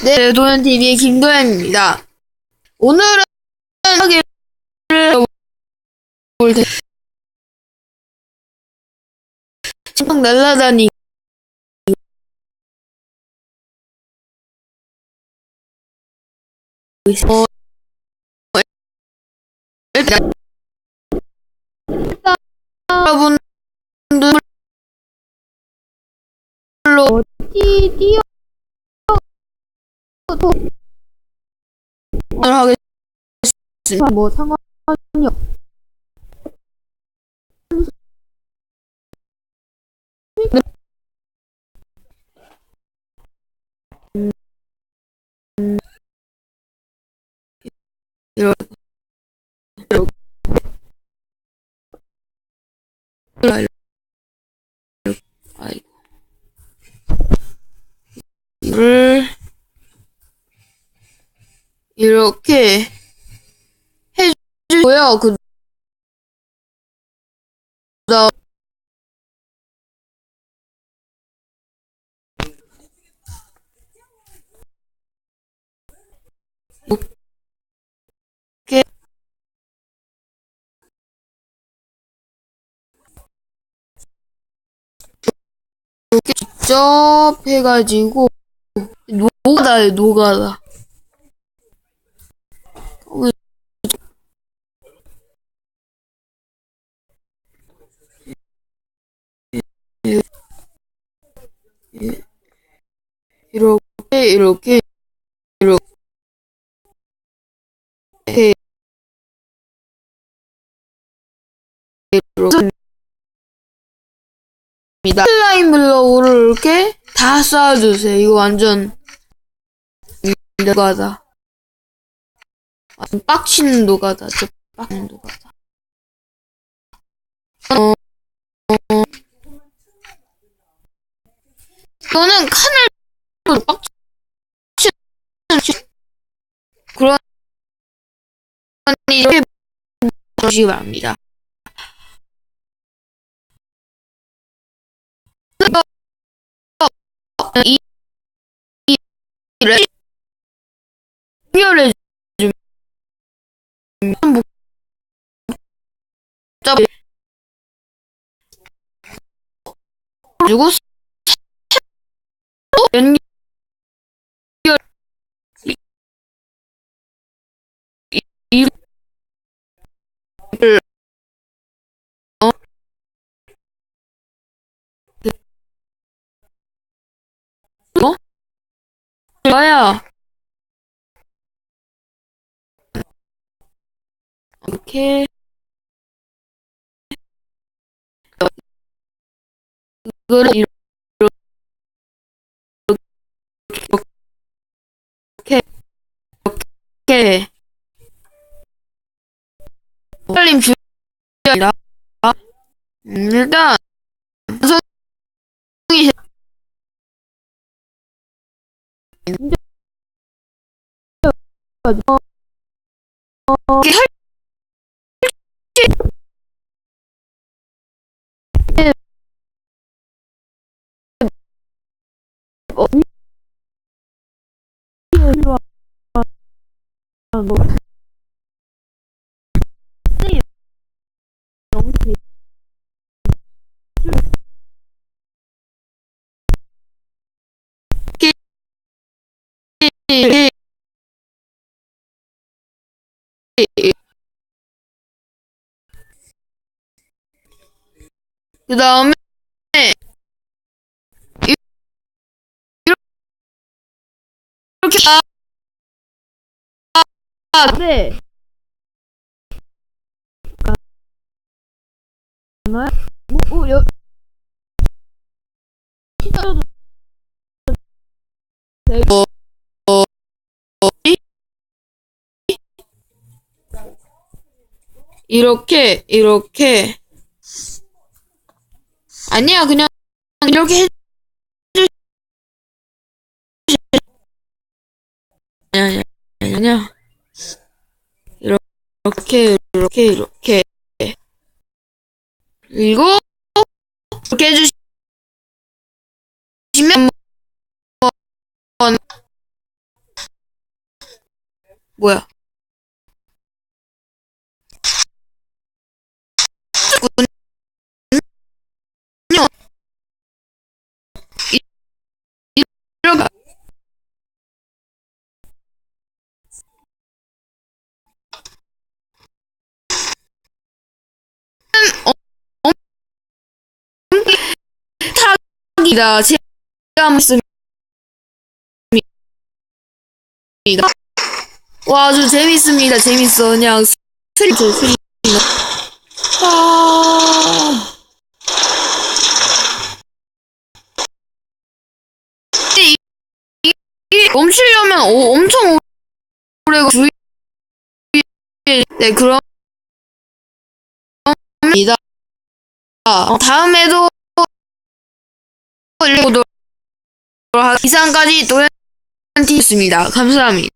네, 도현TV의 김도현입니다. 오늘은 이야기를 볼 텐데, 막 날아다니고, 있어. 일단, 여러분들로 뛰어 하겠습니다. 뭐 상관이 없. 이렇게, 이렇게, 아이고, 이를 이렇게 해주고요. 그 다음 이렇게 직접 해가지고 노가다요, 노가다. 이렇게 이렇게 이렇게 이렇게 슬라임 블럭을 이렇게 다 쌓아주세요. 이거 완전 노가다. 완전 빡치는 노가다. 저 빡치는 노가다. 이거는 칸을 빡치는 그런 이렇게 보시기 바랍니다. 이 연결해 주면 복잡해 가지고 연결 이를 넣어야 이렇게 이거를 이렇게 이렇게 살림 주의합니다. 일단 성이 이렇게 할 때 이렇게 그 다음에 이렇게 네. 이렇게 아니야 그냥 이렇게 해 아니야 아니야 이렇게 그리고 이렇게 해주시면 뭐야? 이렇게 타기다. 제가 말씀입니다. 와, 아주 재밌습니다. 재밌어. 그냥 스릴. 아. 근데 멈추려면 엄청 오래 걸려. 네, 그럼 입니다. 다음에도 보도록 하겠습니다. 이상까지 도현티였습니다. 감사합니다.